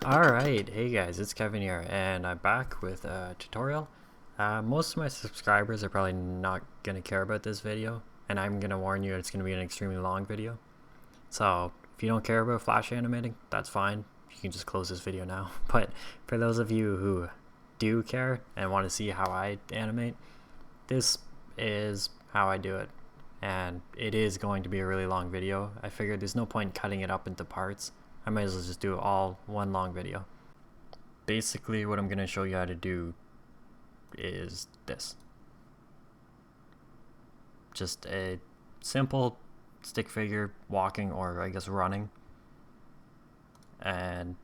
Alright, hey guys, it's Kevin here, and I'm back with a tutorial. Most of my subscribers are probably not going to care about this video, and I'm going to warn you it's going to be an extremely long video. So, if you don't care about flash animating, that's fine. You can just close this video now. But for those of you who do care and want to see how I animate, this is how I do it. And it is going to be a really long video. I figured there's no point cutting it up into parts. I might as well just do it all one long video. Basically, what I'm going to show you how to do is this. Just a simple stick figure walking, or I guess running. And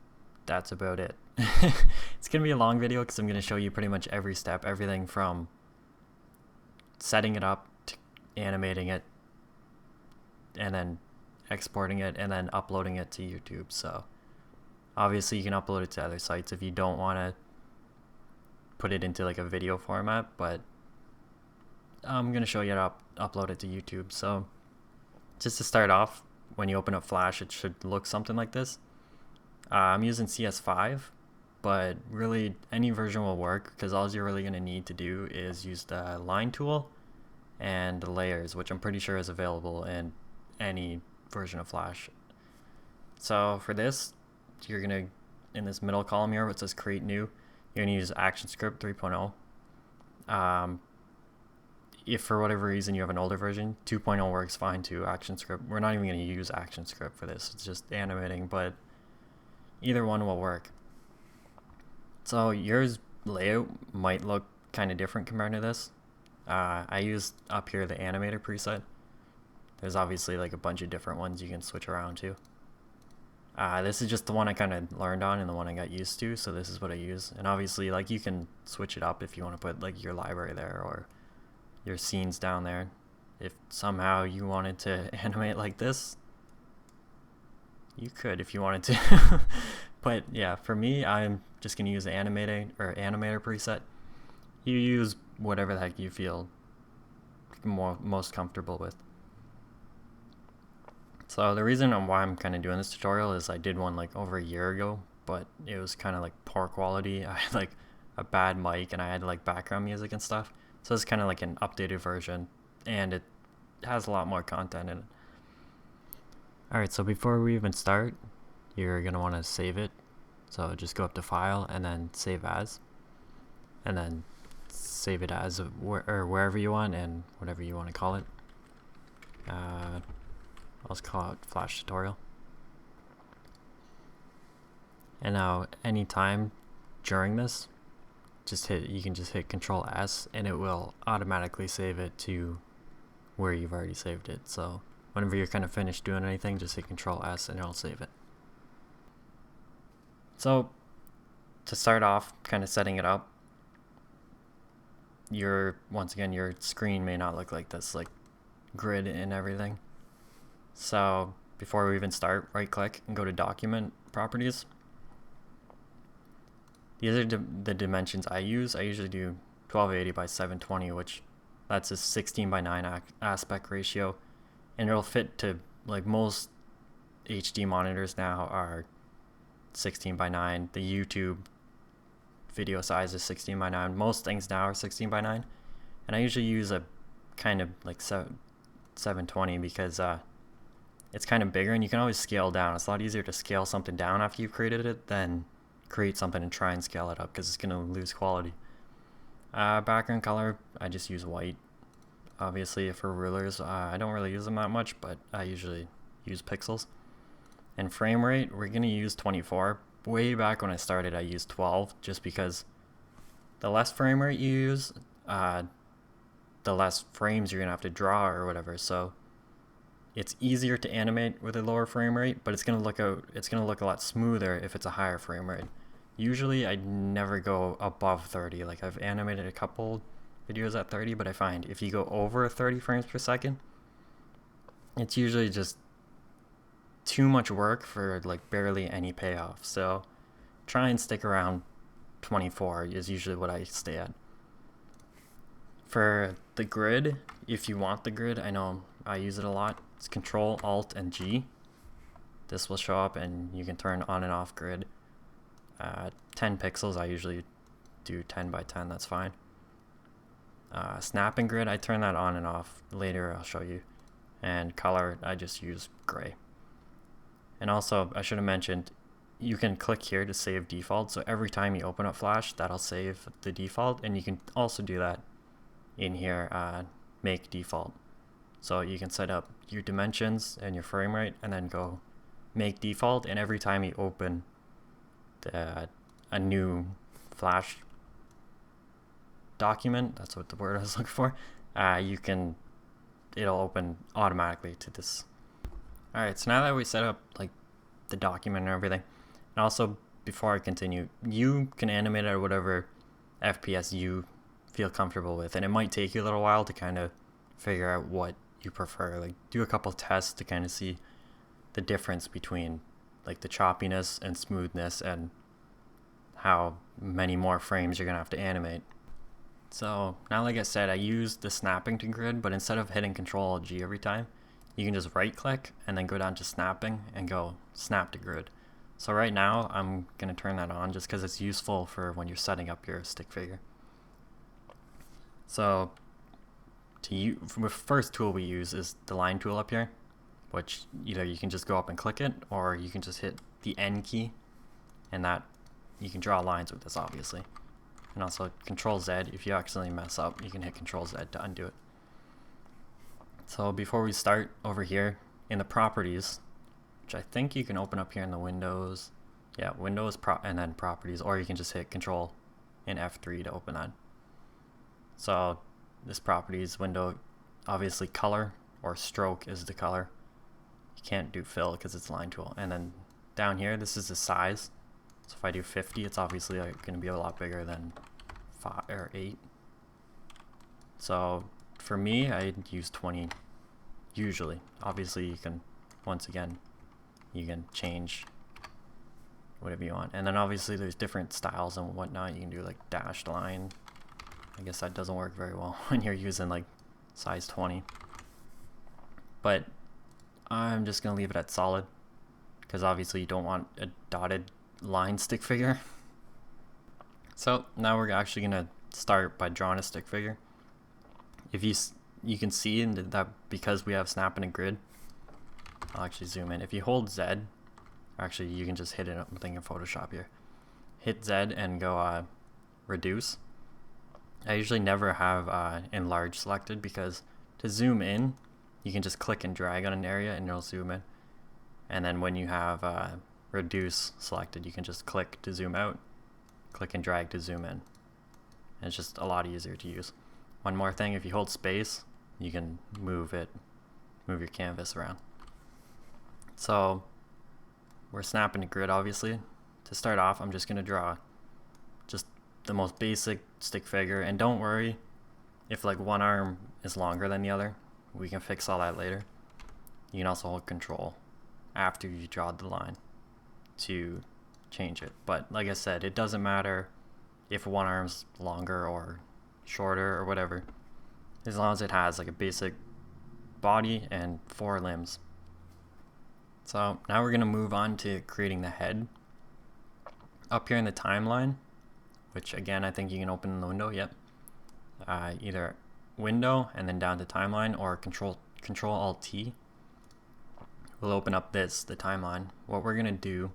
that's about it. It's going to be a long video because I'm going to show you pretty much every step, everything from setting it up to animating it, and then exporting it, and then uploading it to YouTube. So obviously you can upload it to other sites if you don't want to put it into like a video format, but I'm going to show you how to upload it to YouTube. So just to start off, when you open up Flash, it should look something like this. I'm using CS5, but really any version will work because all you're really going to need to do is use the line tool and the layers, which I'm pretty sure is available in any version of Flash. So for this, you're gonna, in this middle column here where it says create new, you're gonna use ActionScript 3.0. If for whatever reason you have an older version, 2.0 works fine too. ActionScript, we're not even gonna use ActionScript for this, it's just animating, but either one will work. So yours layout might look kind of different compared to this. I used up here the animator preset. There's obviously like a bunch of different ones you can switch around to. This is just the one I kind of learned on and the one I got used to, so this is what I use. And obviously, like, you can switch it up if you want to put like your library there or your scenes down there. If somehow you wanted to animate like this, you could if you wanted to. But yeah, for me, I'm just gonna use the animator preset. You use whatever the heck you feel most comfortable with. So the reason why I'm kind of doing this tutorial is I did one like over a year ago, but it was kind of like poor quality. I had like a bad mic and I had like background music and stuff. So it's kind of like an updated version, and it has a lot more content in it. Alright, so before we even start, you're going to want to save it. So just go up to File and then Save As. And then save it as wherever you want and whatever you want to call it. Let's call it Flash Tutorial. And now anytime during this, you can just hit Control S and it will automatically save it to where you've already saved it. So whenever you're kind of finished doing anything, just hit Control S and it'll save it. So to start off kind of setting it up, once again your screen may not look like this, like grid and everything. So before we even start, right click and go to Document Properties. These are the dimensions I use. I usually do 1280 by 720, which that's a 16 by 9 aspect ratio, and it'll fit to, like, most HD monitors now are 16 by 9. The YouTube video size is 16 by 9. Most things now are 16 by 9, and I usually use a kind of like 720 because it's kind of bigger and you can always scale down. It's a lot easier to scale something down after you've created it than create something and try and scale it up because it's going to lose quality. Background color, I just use white. Obviously for rulers, I don't really use them that much, but I usually use pixels. And frame rate, we're going to use 24. Way back when I started, I used 12 just because the less frame rate you use, the less frames you're going to have to draw or whatever. So it's easier to animate with a lower frame rate, but it's gonna look a lot smoother if it's a higher frame rate. Usually I never go above 30. Like, I've animated a couple videos at 30, but I find if you go over 30 frames per second, it's usually just too much work for like barely any payoff. So try and stick around 24 is usually what I stay at. For the grid, if you want the grid, I know I use it a lot. It's Control, Alt, and G. This will show up and you can turn on and off grid. 10 pixels. I usually do 10 by 10, that's fine. Snap and grid, I turn that on and off. Later I'll show you. And color, I just use gray. And also, I should have mentioned, you can click here to save default. So every time you open up Flash, that'll save the default. And you can also do that in here, make default. So you can set up your dimensions and your frame rate and then go make default. And every time you open a new Flash document, that's what the word I was looking for, it'll open automatically to this. Alright, so now that we set up like the document and everything, and also before I continue, you can animate at whatever FPS you feel comfortable with, and it might take you a little while to kind of figure out what you prefer. Like, do a couple tests to kind of see the difference between like the choppiness and smoothness and how many more frames you're gonna have to animate. So now, like I said, I use the snapping to grid, but instead of hitting Control-G every time, you can just right click and then go down to snapping and go snap to grid. So right now I'm gonna turn that on just because it's useful for when you're setting up your stick figure. So the first tool we use is the line tool up here, which either you can just go up and click it, or you can just hit the N key, and that you can draw lines with this, obviously. And also Control Z, if you accidentally mess up, you can hit Control Z to undo it. So before we start, over here in the properties, which I think you can open up here in the Windows, yeah, Windows and then properties, or you can just hit Control and F3 to open that. So this properties window, obviously color or stroke is the color. You can't do fill because it's line tool. And then down here, this is the size. So if I do 50, it's obviously going to be a lot bigger than 5 or 8. So for me, I use 20 usually. Obviously, you can, once again, you can change whatever you want. And then obviously there's different styles and whatnot. You can do like dashed line. I guess that doesn't work very well when you're using like size 20. But I'm just going to leave it at solid, because obviously you don't want a dotted line stick figure. So now we're actually going to start by drawing a stick figure. If you can see that because we have snap and a grid, I'll actually zoom in. If you hold Z, actually you can just hit it. I'm thinking Photoshop here. Hit Z and go reduce. I usually never have enlarge selected, because to zoom in, you can just click and drag on an area and it'll zoom in. And then when you have reduce selected, you can just click to zoom out, click and drag to zoom in. And it's just a lot easier to use. One more thing, if you hold space, you can move your canvas around. So we're snapping to grid, obviously. To start off, I'm just going to draw just the most basic stick figure, and don't worry if like one arm is longer than the other. We can fix all that later. You can also hold Control after you draw the line to change it. But like I said, it doesn't matter if one arm's longer or shorter or whatever, as long as it has like a basic body and 4 limbs. So now we're going to move on to creating the head. Up here in the timeline, which again I think you can open in the window, yep. Either window and then down to timeline, or Control Alt T will open up the timeline. What we're going to do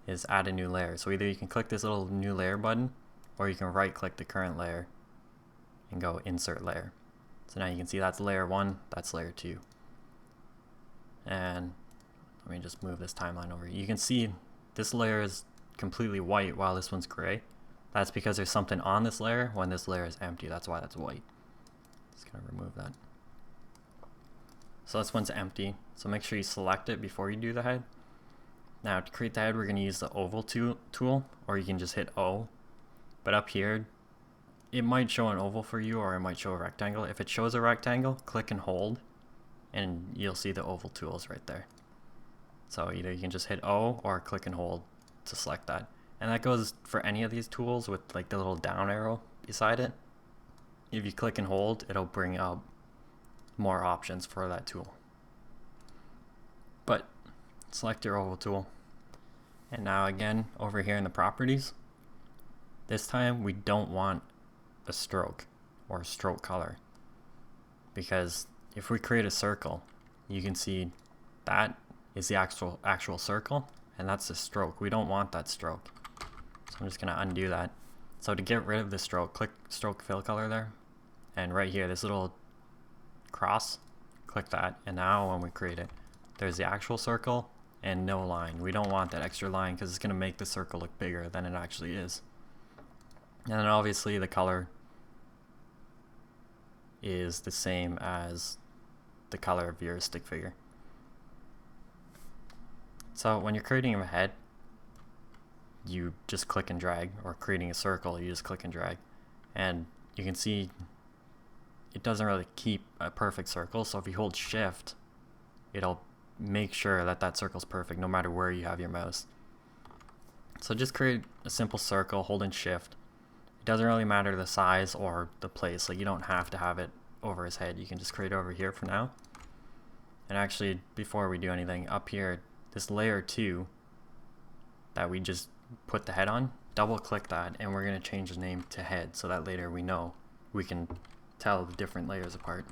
is add a new layer. So either you can click this little new layer button, or you can right click the current layer and go insert layer. So now you can see that's layer 1, that's layer 2. And let me just move this timeline over. You can see this layer is completely white while this one's gray. That's because there's something on this layer when this layer is empty. That's why that's white. Just gonna remove that. So this one's empty. So make sure you select it before you do the head. Now to create the head, we're gonna use the oval tool, or you can just hit O. But up here, it might show an oval for you, or it might show a rectangle. If it shows a rectangle, click and hold, and you'll see the oval tools right there. So either you can just hit O or click and hold to select that. And that goes for any of these tools with like the little down arrow beside it. If you click and hold, it'll bring up more options for that tool. But select your oval tool. And now again, over here in the properties, this time we don't want a stroke or a stroke color, because if we create a circle, you can see that is the actual circle, and that's the stroke. We don't want that stroke. So I'm just gonna undo that. So to get rid of the stroke, click stroke fill color there, and right here, this little cross, click that, and now when we create it, there's the actual circle and no line. We don't want that extra line because it's gonna make the circle look bigger than it actually is. And then obviously the color is the same as the color of your stick figure. So when you're creating a head, you just click and drag, or creating a circle, you just click and drag. And you can see it doesn't really keep a perfect circle, so if you hold shift, it'll make sure that that circle's perfect no matter where you have your mouse. So just create a simple circle holding shift. It doesn't really matter the size or the place, like you don't have to have it over his head. You can just create it over here for now. And actually, before we do anything, up here, this layer 2 that we just put the head on, double click that, and we're going to change the name to head so that later we know we can tell the different layers apart.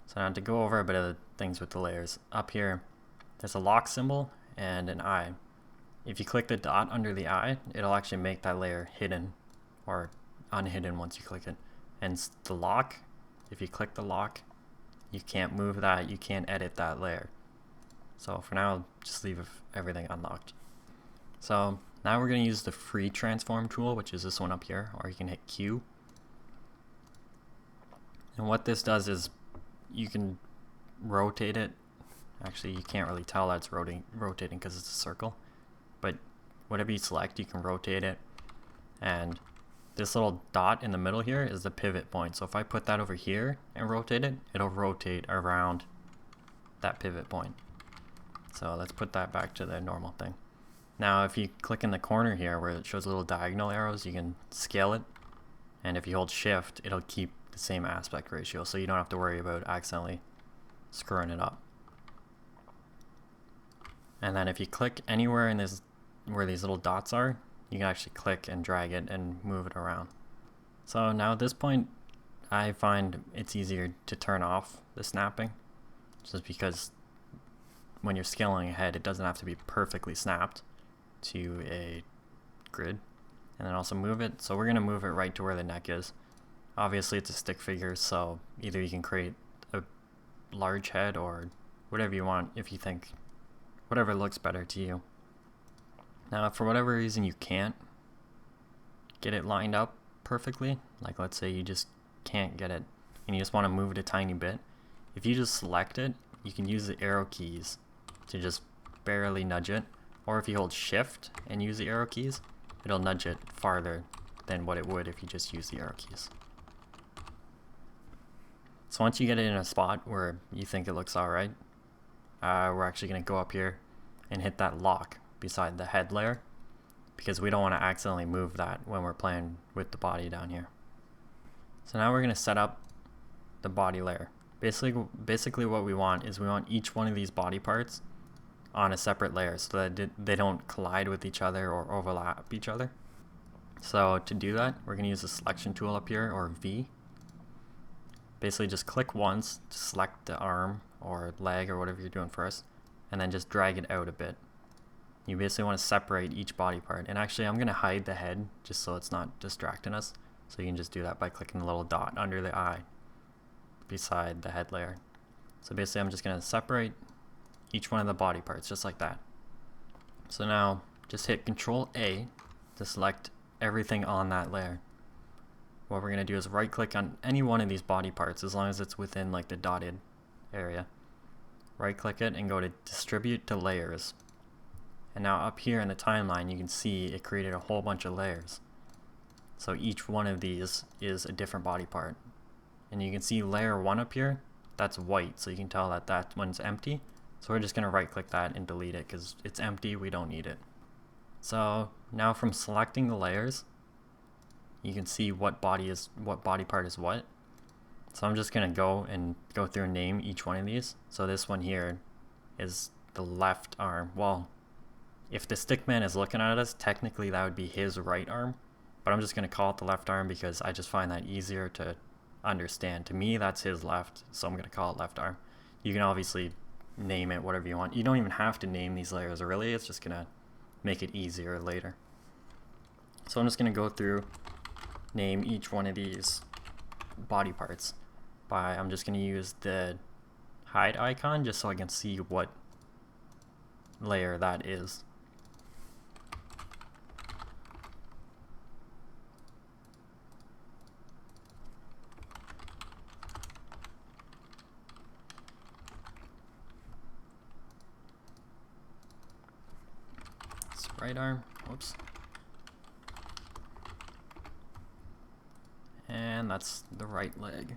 So now to go over a bit of the things with the layers, up here there's a lock symbol and an eye. If you click the dot under the eye, it'll actually make that layer hidden or unhidden once you click it. And the lock, if you click the lock, you can't move that, you can't edit that layer. So for now, just leave everything unlocked. So now we're going to use the free transform tool, which is this one up here, or you can hit Q. And what this does is you can rotate it. Actually, you can't really tell that it's rotating because it's a circle. But whatever you select, you can rotate it. And this little dot in the middle here is the pivot point. So if I put that over here and rotate it, it'll rotate around that pivot point. So let's put that back to the normal thing. Now if you click in the corner here where it shows little diagonal arrows, you can scale it. And if you hold shift, it'll keep the same aspect ratio, so you don't have to worry about accidentally screwing it up. And then if you click anywhere in this, where these little dots are, you can actually click and drag it and move it around. So now at this point, I find it's easier to turn off the snapping, just because when you're scaling ahead, it doesn't have to be perfectly snapped to a grid. And then also move it. So we're going to move it right to where the neck is. Obviously it's a stick figure, so either you can create a large head or whatever you want, if you think whatever looks better to you. Now if for whatever reason you can't get it lined up perfectly, like let's say you just can't get it and you just want to move it a tiny bit, if you just select it, you can use the arrow keys to just barely nudge it, or if you hold shift and use the arrow keys, it'll nudge it farther than what it would if you just use the arrow keys. So once you get it in a spot where you think it looks alright, we're actually going to go up here and hit that lock beside the head layer, because we don't want to accidentally move that when we're playing with the body down here. So now we're going to set up the body layer. Basically what we want is we want each one of these body parts on a separate layer so that they don't collide with each other or overlap each other. So to do that, we're going to use the selection tool up here, or V. Basically just click once to select the arm or leg or whatever you're doing first, and then just drag it out a bit. You basically want to separate each body part. And actually I'm going to hide the head just so it's not distracting us. So you can just do that by clicking the little dot under the eye beside the head layer. So basically I'm just going to separate each one of the body parts just like that. So now just hit Control A to select everything on that layer. What we're going to do is right click on any one of these body parts as long as it's within like the dotted area. Right click it and go to Distribute to Layers. And now up here in the timeline you can see it created a whole bunch of layers. So each one of these is a different body part. And you can see layer 1 up here, that's white, so you can tell that that one's empty. So we're just going to right click that and delete it because it's empty, we don't need it. So now from selecting the layers, you can see what body part is what. So I'm just going to go through and name each one of these. So this one here is the left arm. Well, if the stickman is looking at us, technically that would be his right arm, but I'm just going to call it the left arm because I just find that easier to understand. To me, that's his left, so I'm going to call it left arm. You can obviously name it whatever you want. You don't even have to name these layers, really. It's just going to make it easier later. So I'm just going to go through, name each one of these body parts. I'm just going to use the hide icon just so I can see what layer that is. It's right arm, whoops. And that's the right leg.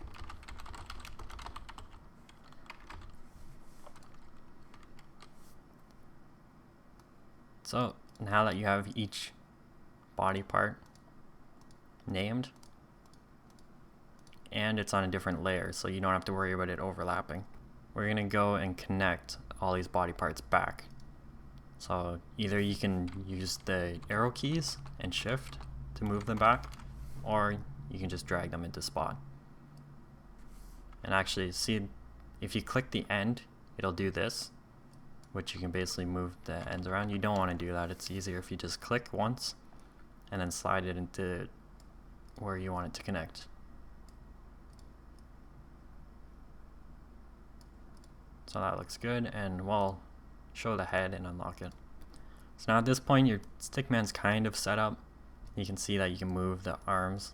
So now that you have each body part named, and it's on a different layer, so you don't have to worry about it overlapping, we're going to go and connect all these body parts back. So either you can use the arrow keys and shift to move them back, or you can just drag them into spot. And actually, see, if you click the end, it'll do this, which you can basically move the ends around. You don't want to do that. It's easier if you just click once and then slide it into where you want it to connect. So that looks good, and we'll show the head and unlock it. So now at this point, your stickman's kind of set up. You can see that you can move the arms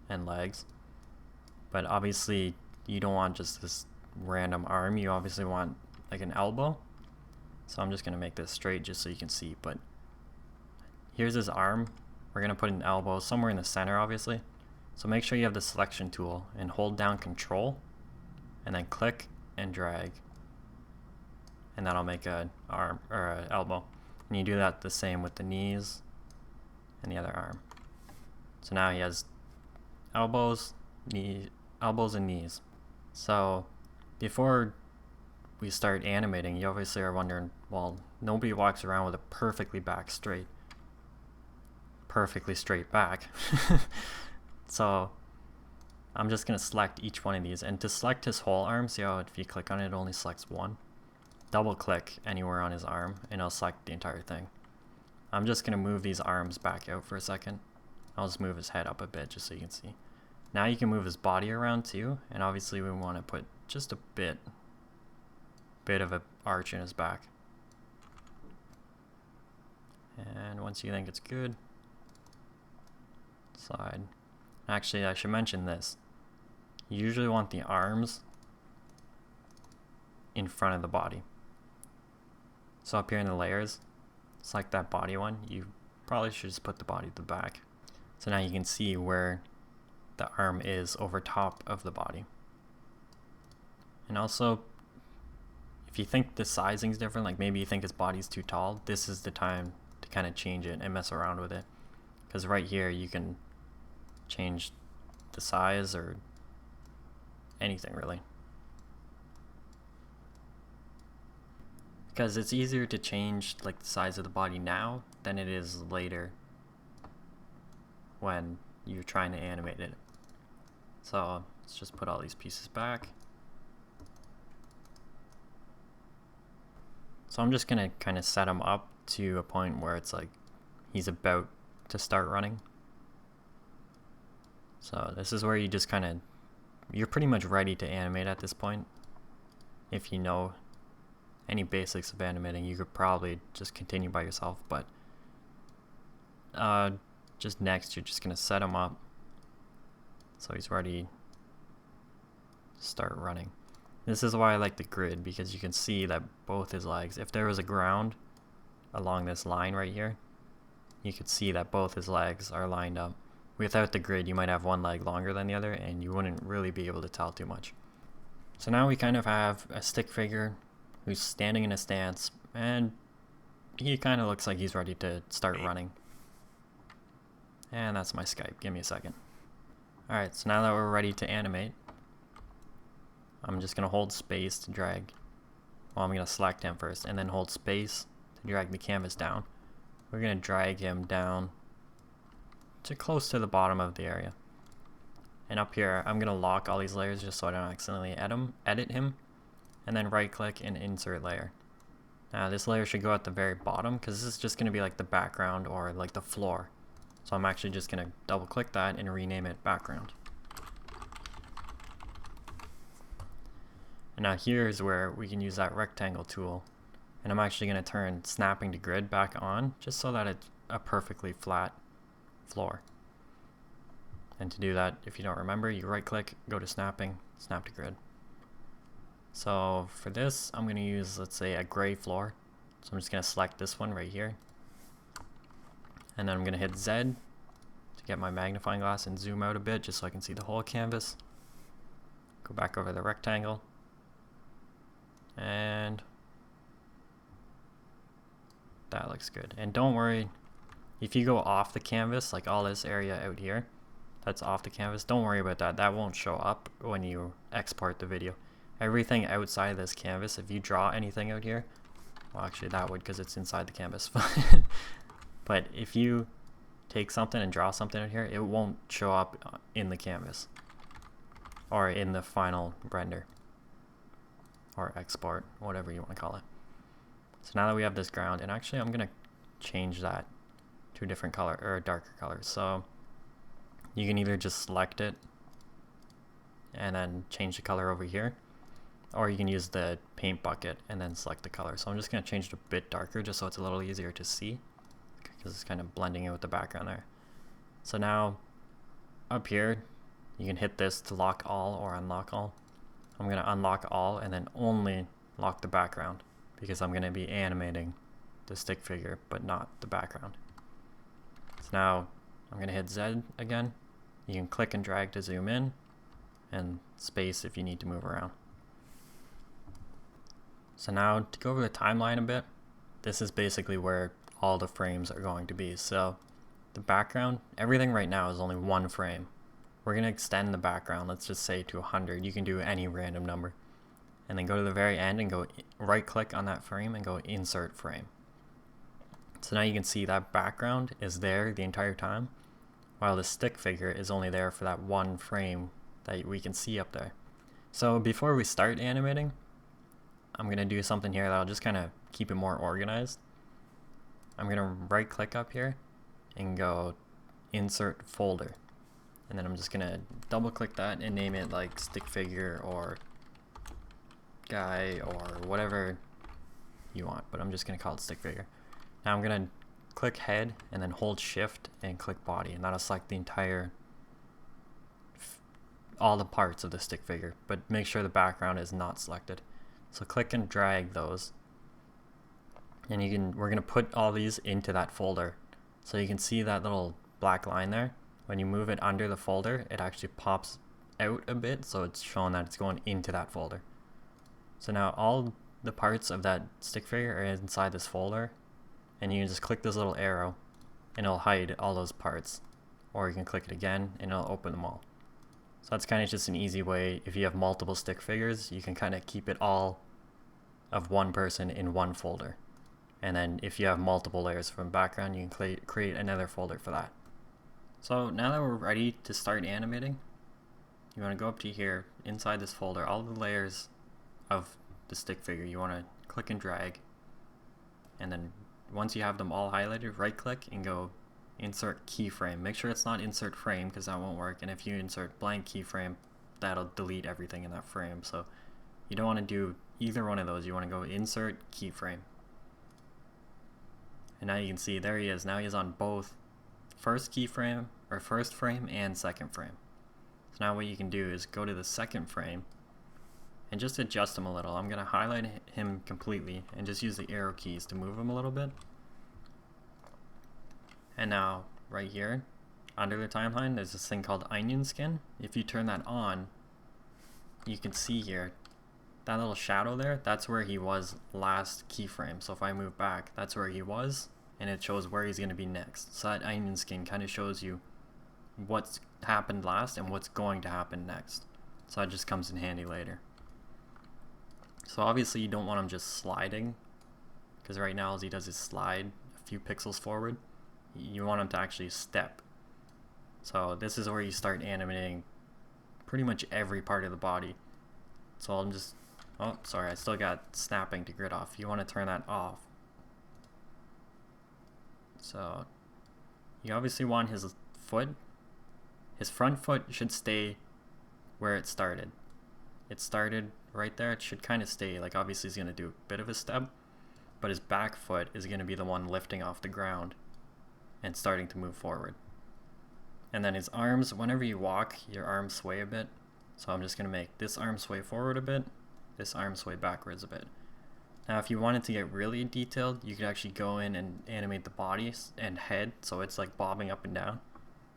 and legs, but obviously you don't want just this random arm. You obviously want like an elbow. So I'm just going to make this straight just so you can see, but here's his arm. We're going to put an elbow somewhere in the center, obviously. So make sure you have the selection tool and hold down Control and then click and drag, and that'll make an arm or an elbow. And you do that the same with the knees and the other arm. So now he has elbows and knees. So before we start animating, you obviously are wondering, well, nobody walks around with a perfectly straight back. So I'm just going to select each one of these, and to select his whole arm, see how if you click on it, it only selects one. Double click anywhere on his arm and it'll select the entire thing. I'm just going to move these arms back out for a second. I'll just move his head up a bit just so you can see. Now you can move his body around too, and obviously we want to put just a bit of an arch in his back. And once you think it's good, slide. Actually, I should mention this. You usually want the arms in front of the body. So up here in the layers, select that body one. You probably should just put the body at the back. So now you can see where the arm is over top of the body. And also, if you think the sizing's different, like maybe you think his body's too tall, this is the time to kind of change it and mess around with it. Because right here you can change the size or anything really. Because it's easier to change like the size of the body now than it is later when you're trying to animate it. So let's just put all these pieces back. So I'm just gonna kind of set him up to a point where it's like he's about to start running. So this is where you just kind of, you're pretty much ready to animate at this point. If you know any basics of animating, you could probably just continue by yourself, but just next you're just gonna set him up so he's ready to start running. This is why I like the grid, because you can see that both his legs, if there was a ground along this line right here, you could see that both his legs are lined up. Without the grid, you might have one leg longer than the other and you wouldn't really be able to tell too much. So now we kind of have a stick figure who's standing in a stance, and he kind of looks like he's ready to start running. And that's my Skype. Give me a second. Alright, so now that we're ready to animate, I'm just going to hold space to drag Well, I'm going to select him first and then hold space to drag the canvas down. We're going to drag him down to close to the bottom of the area. And up here, I'm going to lock all these layers just so I don't accidentally edit him. And then right click and insert layer. Now this layer should go at the very bottom because this is just going to be like the background or like the floor. So I'm actually just going to double click that and rename it background. And now here's where we can use that rectangle tool. And I'm actually going to turn snapping to grid back on just so that it's a perfectly flat floor. And to do that, if you don't remember, you right click, go to snapping, snap to grid. So for this, I'm going to use, let's say, a gray floor. So I'm just going to select this one right here. And then I'm going to hit Z to get my magnifying glass and zoom out a bit just so I can see the whole canvas. Go back over the rectangle. And that looks good. And don't worry, if you go off the canvas, like all this area out here, that's off the canvas, don't worry about that. That won't show up when you export the video. Everything outside of this canvas, if you draw anything out here, well actually that would because it's inside the canvas. But if you take something and draw something out here, it won't show up in the canvas or in the final render or export, whatever you want to call it. So now that we have this ground, and actually I'm going to change that to a different color or a darker color. So you can either just select it and then change the color over here, or you can use the paint bucket and then select the color. So I'm just going to change it a bit darker just so it's a little easier to see because it's kind of blending in with the background there. So now up here you can hit this to lock all or unlock all. I'm going to unlock all and then only lock the background because I'm going to be animating the stick figure but not the background. So now I'm going to hit Z again. You can click and drag to zoom in and space if you need to move around. So now to go over the timeline a bit, this is basically where all the frames are going to be. So the background, everything right now is only one frame. We're going to extend the background, let's just say to 100. You can do any random number. And then go to the very end and go right click on that frame and go insert frame. So now you can see that background is there the entire time, while the stick figure is only there for that one frame that we can see up there. So before we start animating, I'm going to do something here that'll just kind of keep it more organized. I'm going to right click up here and go insert folder. And then I'm just going to double click that and name it like stick figure or guy or whatever you want, but I'm just going to call it stick figure. Now I'm going to click head and then hold shift and click body, and that'll select the entire all the parts of the stick figure, but make sure the background is not selected. So click and drag those, and we're going to put all these into that folder. So you can see that little black line there. When you move it under the folder, it actually pops out a bit, so it's showing that it's going into that folder. So now all the parts of that stick figure are inside this folder, and you can just click this little arrow and it'll hide all those parts, or you can click it again and it'll open them all. So that's kind of just an easy way. If you have multiple stick figures, you can kind of keep it all of one person in one folder, and then if you have multiple layers from background, you can create another folder for that. So now that we're ready to start animating, you want to go up to here inside this folder, all the layers of the stick figure, you want to click and drag, and then once you have them all highlighted, right click and go insert keyframe. Make sure it's not insert frame because that won't work, and if you insert blank keyframe, that'll delete everything in that frame. So you don't want to do either one of those. You want to go insert keyframe, and now you can see there he is. Now he's on both first keyframe or first frame and second frame. So now what you can do is go to the second frame and just adjust him a little. I'm going to highlight him completely and just use the arrow keys to move him a little bit. And now right here under the timeline there's this thing called onion skin. If you turn that on, you can see here that little shadow there, that's where he was last keyframe. So if I move back, that's where he was, and it shows where he's going to be next. So that onion skin kind of shows you what's happened last and what's going to happen next. So that just comes in handy later. So obviously you don't want him just sliding, because right now all he does is slide a few pixels forward. You want him to actually step. So this is where you start animating pretty much every part of the body. So I'm just, oh sorry, I still got snapping to grid off. You want to turn that off. So you obviously want his foot, his front foot should stay where it started. It started right there, it should kind of stay, like obviously he's going to do a bit of a step, but his back foot is going to be the one lifting off the ground and starting to move forward. And then his arms, whenever you walk, your arms sway a bit. So I'm just going to make this arm sway forward a bit, this arm sway backwards a bit. Now if you wanted to get really detailed, you could actually go in and animate the body and head so it's like bobbing up and down.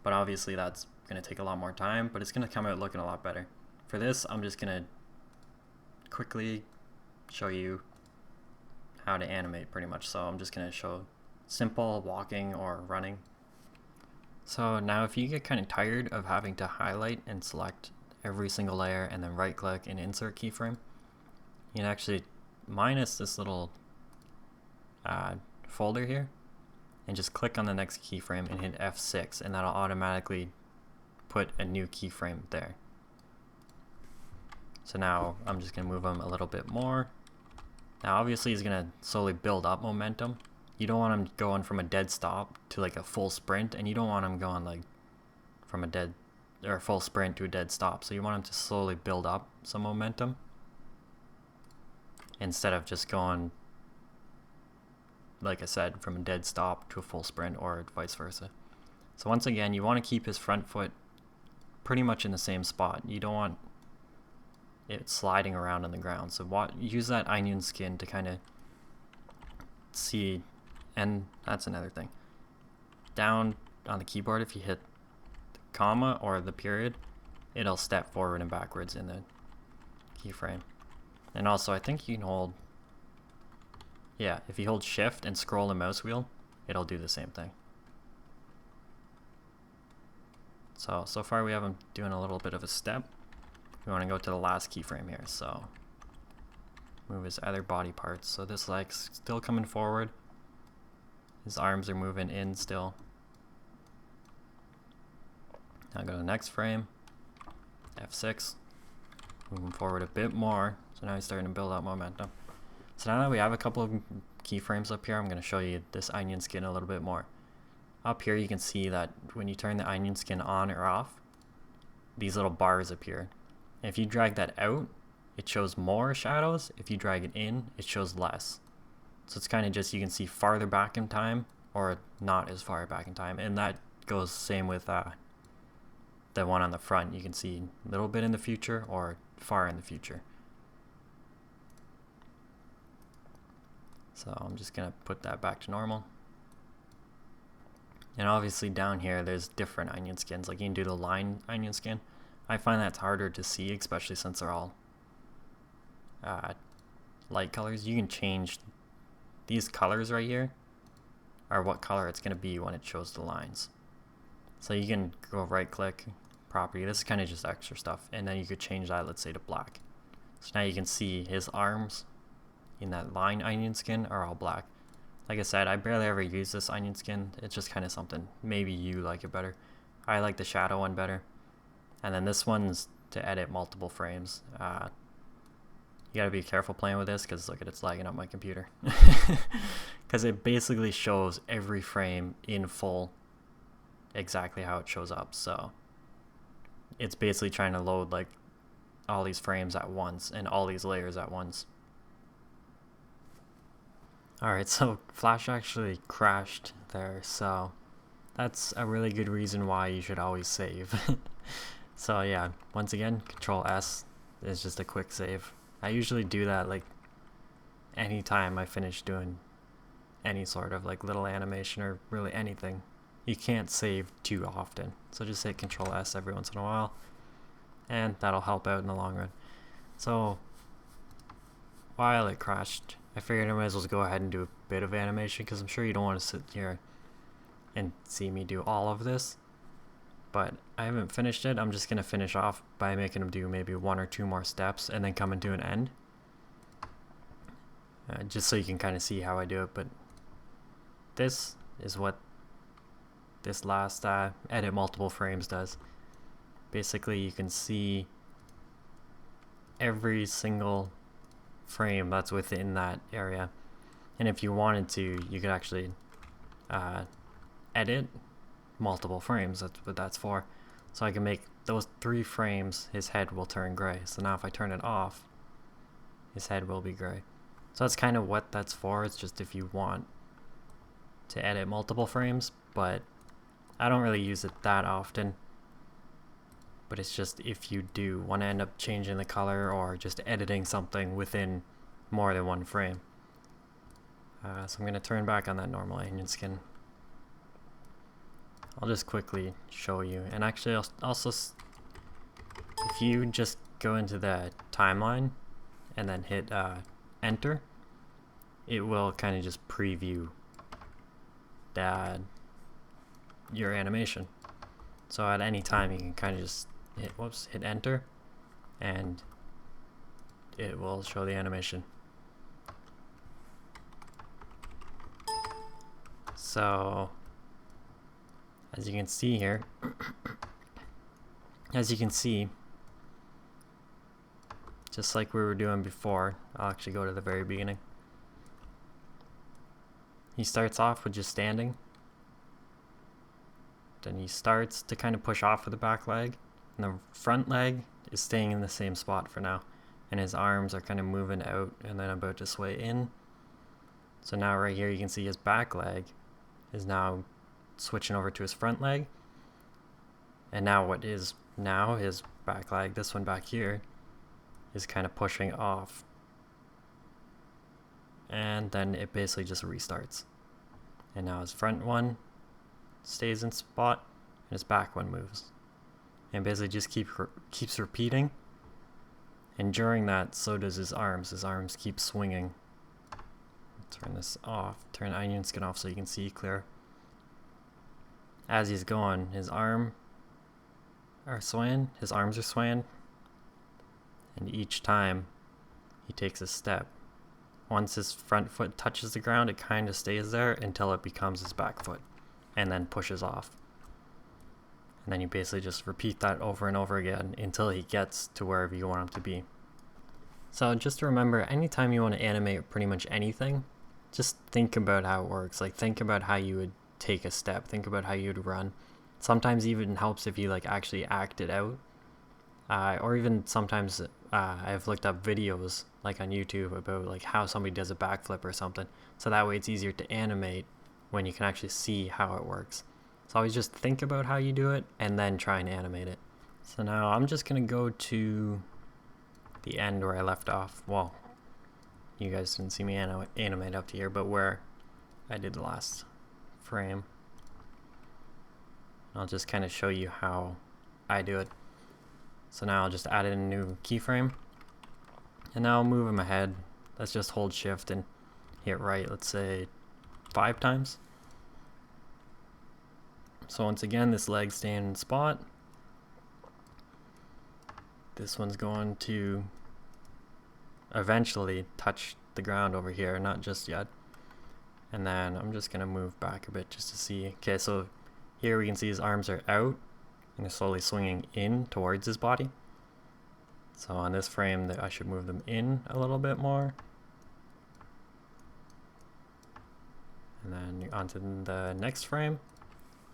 But obviously that's going to take a lot more time, but it's going to come out looking a lot better. For this, I'm just going to quickly show you how to animate pretty much. So I'm just going to show simple walking or running. So now if you get kind of tired of having to highlight and select every single layer and then right click and insert keyframe, you can actually minus this little folder here and just click on the next keyframe and hit F6, and that'll automatically put a new keyframe there. So now I'm just going to move him a little bit more. Now obviously he's going to slowly build up momentum. You don't want him going from a dead stop to like a full sprint, and you don't want him going like from a dead or full sprint to a dead stop. So you want him to slowly build up some momentum instead of just going, like I said, from a dead stop to a full sprint or vice versa. So once again, you want to keep his front foot pretty much in the same spot. You don't want it sliding around on the ground. So use that onion skin to kind of see. And that's another thing. Down on the keyboard, if you hit the comma or the period, it'll step forward and backwards in the keyframe. And also, I think you can hold, yeah, if you hold shift and scroll the mouse wheel, it'll do the same thing. So far we have him doing a little bit of a step. We want to go to the last keyframe here, so move his other body parts. So this leg's still coming forward. His arms are moving in still. Now go to the next frame, F6, move him forward a bit more. So now he's starting to build up momentum. So now that we have a couple of keyframes up here, I'm going to show you this onion skin a little bit more. Up here you can see that when you turn the onion skin on or off, these little bars appear. If you drag that out, it shows more shadows. If you drag it in, it shows less. So it's kind of just, you can see farther back in time or not as far back in time. And that goes same with the one on the front. You can see a little bit in the future or far in the future. So I'm just going to put that back to normal. And obviously down here there's different onion skins. Like you can do the line onion skin. I find that's harder to see, especially since they're all light colors. You can change these colors right here are what color it's going to be when it shows the lines. So you can go right click, property, this is kind of just extra stuff, and then you could change that, let's say, to black. So now you can see his arms in that line onion skin are all black. Like I said, I barely ever use this onion skin. It's just kind of something, maybe you like it better. I like the shadow one better. And then this one's to edit multiple frames. You gotta be careful playing with this because look at it's lagging up my computer. Because it basically shows every frame in full exactly how it shows up. So it's basically trying to load like all these frames at once and all these layers at once. Alright, so Flash actually crashed there, so that's a really good reason why you should always save. So yeah, once again, Control S is just a quick save. I usually do that like anytime I finish doing any sort of like little animation or really anything. You can't save too often, so just hit Control S every once in a while and that'll help out in the long run. So while it crashed, I figured I might as well go ahead and do a bit of animation because I'm sure you don't want to sit here and see me do all of this. But I haven't finished it. I'm just going to finish off by making him do maybe one or two more steps and then coming to an end. just so you can kind of see how I do it. But this is what this last edit multiple frames does. Basically, you can see every single frame that's within that area, and if you wanted to, you could actually edit multiple frames. That's what that's for. So I can make those 3 frames, his head will turn gray. So now if I turn it off, his head will be gray. So that's kind of what that's for. It's just if you want to edit multiple frames, but I don't really use it that often. But it's just if you do want to end up changing the color or just editing something within more than 1 frame. So I'm going to turn back on that normal onion skin. I'll just quickly show you. And actually also, if you just go into the timeline and then hit enter, it will kind of just preview your animation. So at any time you can kind of just hit enter, and it will show the animation. So as you can see here, just like we were doing before, I'll actually go to the very beginning. He starts off with just standing. Then he starts to kind of push off with the back leg, and the front leg is staying in the same spot for now, and his arms are kind of moving out and then about to sway in. So now right here you can see his back leg is now switching over to his front leg, and now what is now his back leg, this one back here, is kind of pushing off, and then it basically just restarts, and now his front one stays in spot and his back one moves, and basically just keeps repeating. And during that, so does his arms. His arms keep swinging. Turn this off, turn onion skin off so you can see clear. As he's going, his arms are swaying, and each time he takes a step, once his front foot touches the ground, it kind of stays there until it becomes his back foot, and then pushes off. And then you basically just repeat that over and over again until he gets to wherever you want him to be. So just remember, anytime you want to animate pretty much anything, just think about how it works. Like, think about how you would take a step, think about how you'd run. Sometimes even helps if you like actually act it out, or even sometimes I've looked up videos like on YouTube about like how somebody does a backflip or something, so that way it's easier to animate when you can actually see how it works. So always just think about how you do it and then try and animate it. So now I'm just gonna go to the end where I left off. Well, you guys didn't see me animate up to here, but where I did the last frame. I'll just kind of show you how I do it. So now I'll just add in a new keyframe, and now I'll move him ahead. Let's just hold shift and hit right, let's say 5 times. So once again, this leg's staying in spot. This one's going to eventually touch the ground over here, not just yet. And then I'm just gonna move back a bit just to see. Okay, so here we can see his arms are out and they're slowly swinging in towards his body. So on this frame, I should move them in a little bit more. And then onto the next frame,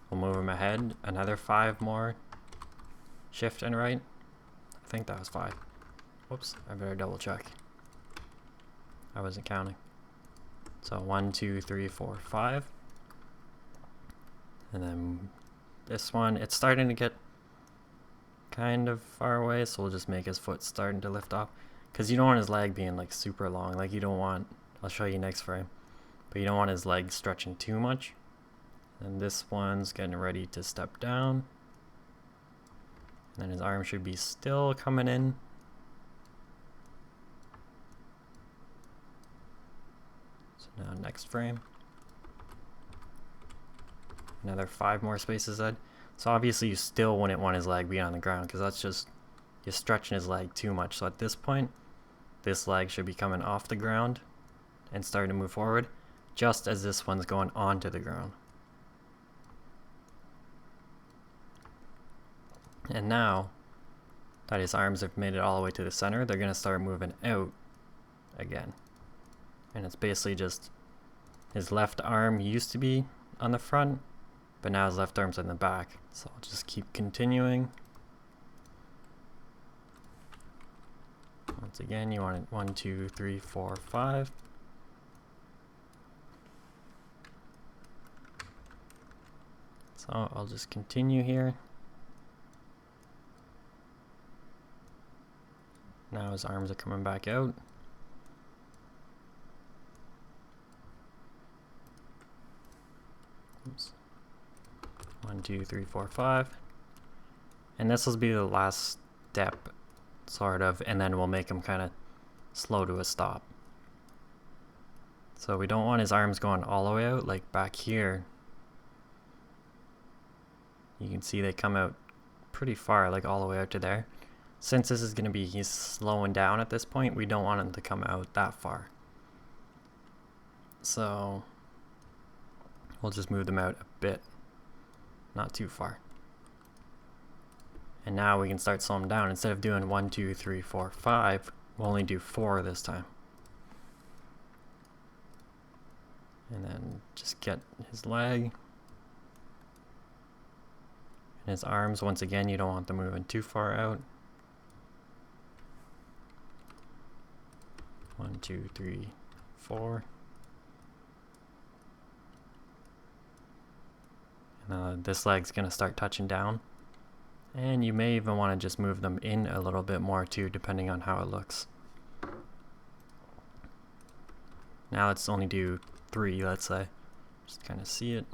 we'll move him ahead another 5 more. Shift and right. I think that was 5. Whoops, I better double check. I wasn't counting. So 1, 2, 3, 4, 5. And then this one, it's starting to get kind of far away, so we'll just make his foot starting to lift off. Because you don't want his leg being like super long. Like you don't want, I'll show you next frame, but you don't want his leg stretching too much. And this one's getting ready to step down. And then his arm should be still coming in. So now next frame. Another 5 more spaces ahead. So obviously you still wouldn't want his leg being on the ground, because that's just, you're stretching his leg too much. So at this point, this leg should be coming off the ground, and starting to move forward, just as this one's going onto the ground. And now that his arms have made it all the way to the center, they're going to start moving out again. And it's basically just his left arm used to be on the front, but now his left arm's in the back. So I'll just keep continuing. Once again, you want it 1, 2, 3, 4, 5. So I'll just continue here. Now his arms are coming back out. Oops. 1, 2, 3, 4, 5. And this will be the last step, sort of, and then we'll make him kind of slow to a stop. So we don't want his arms going all the way out, like back here. You can see they come out pretty far, like all the way out to there. Since this is going to be, he's slowing down at this point, we don't want him to come out that far. So we'll just move them out a bit, not too far. And now we can start slowing them down. Instead of doing 1, 2, 3, 4, 5, we'll only do 4 this time. And then just get his leg. And his arms, once again, you don't want them moving too far out. 1, 2, 3, 4. And this leg's going to start touching down. And you may even want to just move them in a little bit more too, depending on how it looks. Now let's only do 3, let's say. Just kind of see it.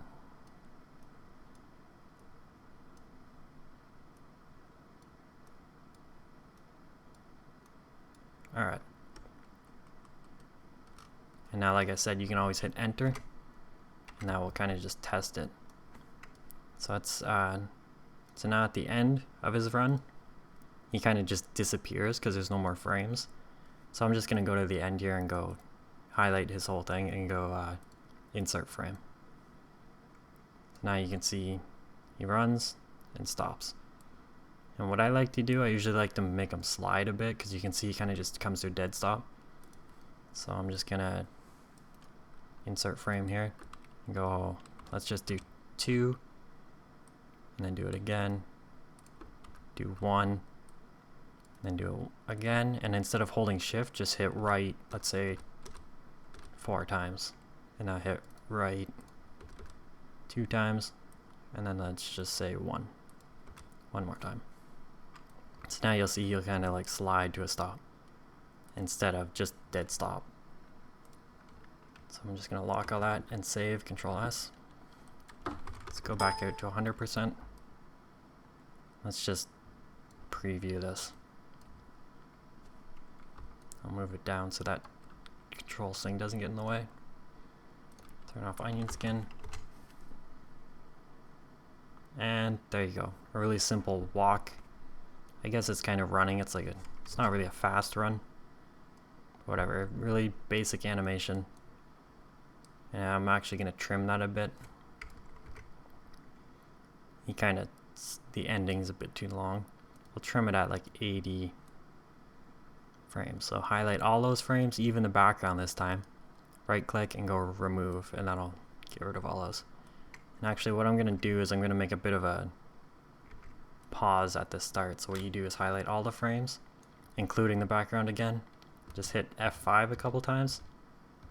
Alright. And now, like I said, you can always hit enter, and that will kind of just test it. So it's so now at the end of his run, he kind of just disappears because there's no more frames. So I'm just gonna go to the end here and go highlight his whole thing and go insert frame. Now you can see he runs and stops. And what I like to do, I usually like to make him slide a bit because you can see he kind of just comes to a dead stop. So I'm just gonna insert frame here and go, let's just do 2, and then do it again, do 1, then do it again, and instead of holding shift, just hit right, let's say 4 times, and now hit right 2 times, and then let's just say 1 more time. So now you'll see he'll kind of like slide to a stop instead of just dead stop. So I'm just going to lock all that and save, Control S. Let's go back out to 100%. Let's just preview this. I'll move it down so that control thing doesn't get in the way. Turn off onion skin. And there you go. A really simple walk. I guess it's kind of running. It's not really a fast run. Whatever, really basic animation. And I'm actually going to trim that a bit. The ending's a bit too long. We'll trim it at like 80 frames. So highlight all those frames, even the background this time. Right click and go remove, and that'll get rid of all those. And actually what I'm going to do is I'm going to make a bit of a pause at the start. So what you do is highlight all the frames, including the background again. Just hit F5 a couple times.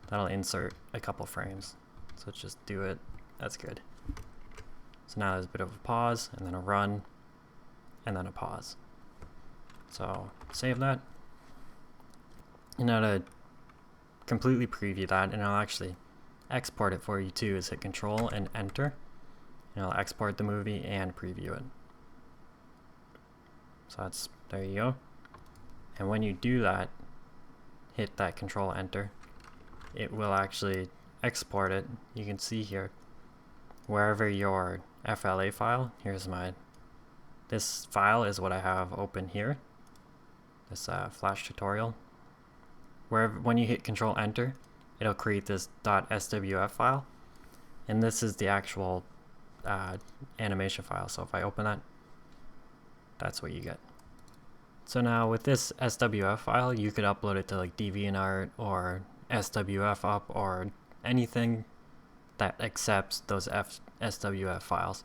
That'll insert a couple frames. So let's just do it. That's good. So now there's a bit of a pause, and then a run, and then a pause. So save that. And now to completely preview that, and I'll actually export it for you too, is hit Control and Enter. And I'll export the movie and preview it. So there you go. And when you do that, hit that Control Enter. It will actually export it. You can see here, wherever your FLA file, this file is what I have open here, this Flash tutorial. When you hit Control Enter, it'll create this .swf file, and this is the actual animation file. So if I open that, that's what you get. So now with this SWF file, you could upload it to like DeviantArt or SWF up or anything that accepts those SWF files.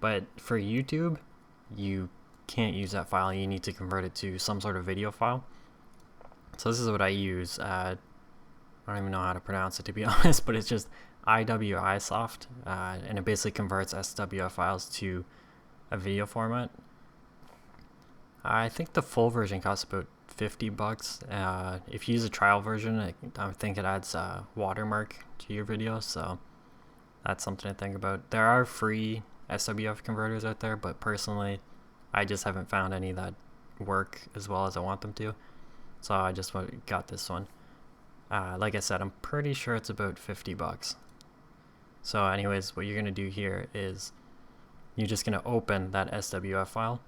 But for YouTube, you can't use that file. You need to convert it to some sort of video file. So this is what I use. I don't even know how to pronounce it, to be honest, but it's just iWiSoft, and it basically converts SWF files to a video format. I think the full version costs about $50. If you use a trial version, I think it adds a watermark to your video, so that's something to think about. There are free SWF converters out there, but personally, I just haven't found any that work as well as I want them to, so I just got this one. Like I said, I'm pretty sure it's about $50. So anyways, what you're going to do here is you're just going to open that SWF file,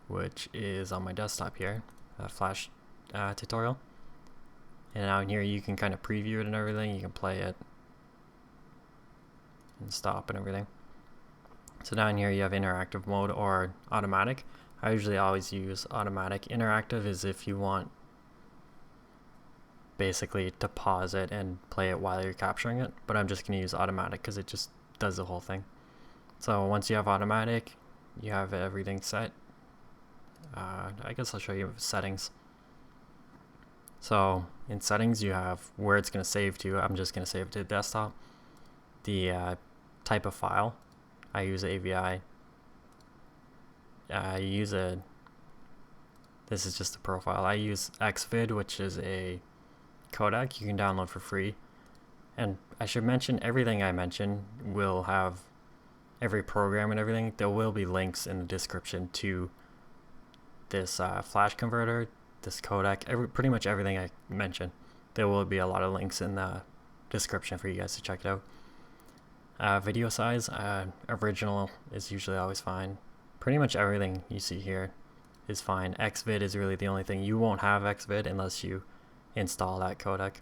which is on my desktop here, a Flash tutorial. And now in here you can kind of preview it and everything. You can play it and stop and everything. So down here you have interactive mode or automatic. I usually always use automatic. Interactive is if you want basically to pause it and play it while you're capturing it, but I'm just going to use automatic because it just does the whole thing. So once you have automatic, you have everything set. I guess I'll show you settings. So in settings you have where it's going to save to. I'm just going to save it to the desktop. The type of file, I use AVI. This is just a profile. I use Xvid, which is a codec you can download for free. And I should mention, everything I mention will have, every program and everything, there will be links in the description to this flash converter, this codec, pretty much everything I mentioned. There will be a lot of links in the description for you guys to check it out. Video size, original is usually always fine. Pretty much everything you see here is fine. Xvid is really the only thing. You won't have Xvid unless you install that codec.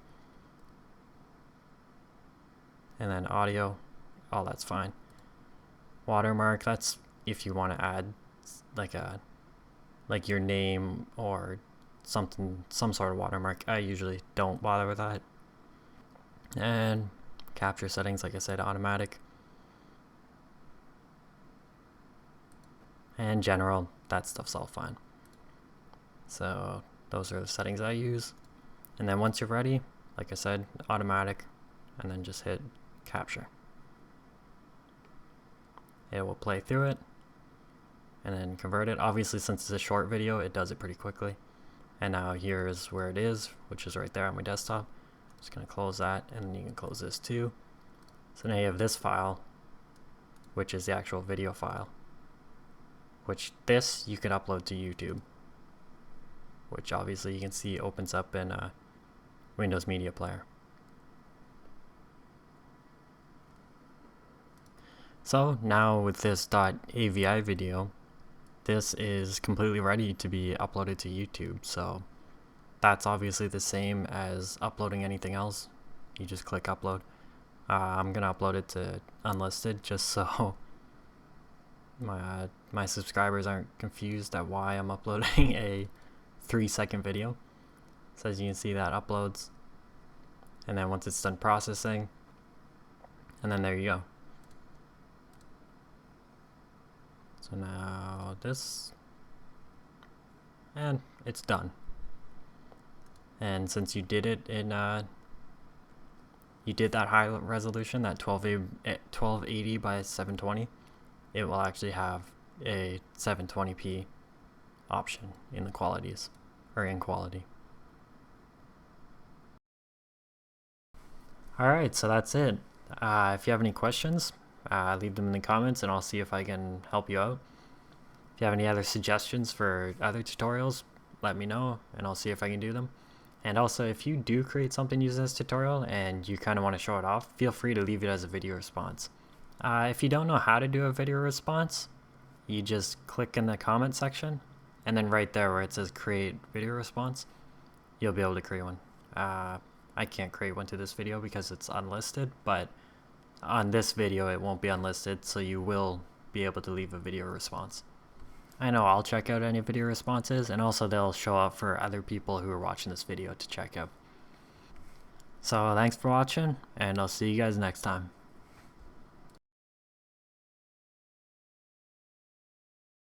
And then audio, all that's fine. Watermark, that's if you want to add like your name or something, some sort of watermark. I usually don't bother with that. And capture settings, like I said, automatic. And general, that stuff's all fine. So those are the settings I use. And then once you're ready, like I said, automatic, and then just hit capture. It will play through it and then convert it. Obviously, since it's a short video, it does it pretty quickly. And now here's where it is, which is right there on my desktop. Just gonna close that, and then you can close this too. So now you have this file, which is the actual video file, which this you can upload to YouTube, which obviously you can see opens up in Windows Media Player. So now with this .avi video, this is completely ready to be uploaded to YouTube. So that's obviously the same as uploading anything else. You just click upload. I'm gonna upload it to unlisted just so my subscribers aren't confused at why I'm uploading a 3-second video. So as you can see, that uploads, and then once it's done processing, and then there you go. So now this, and it's done. And since you did it in you did that high resolution, that 1280 by 720, it will actually have a 720p option in the qualities, or in quality. Alright, so that's it. If you have any questions, leave them in the comments and I'll see if I can help you out. If you have any other suggestions for other tutorials, let me know and I'll see if I can do them. And also, if you do create something using this tutorial and you kind of want to show it off, feel free to leave it as a video response. If you don't know how to do a video response, you just click in the comment section, and then right there where it says create video response, you'll be able to create one. I can't create one to this video because it's unlisted, but on this video it won't be unlisted, so you will be able to leave a video response. I know I'll check out any video responses, and also they'll show up for other people who are watching this video to check out. So thanks for watching, and I'll see you guys next time.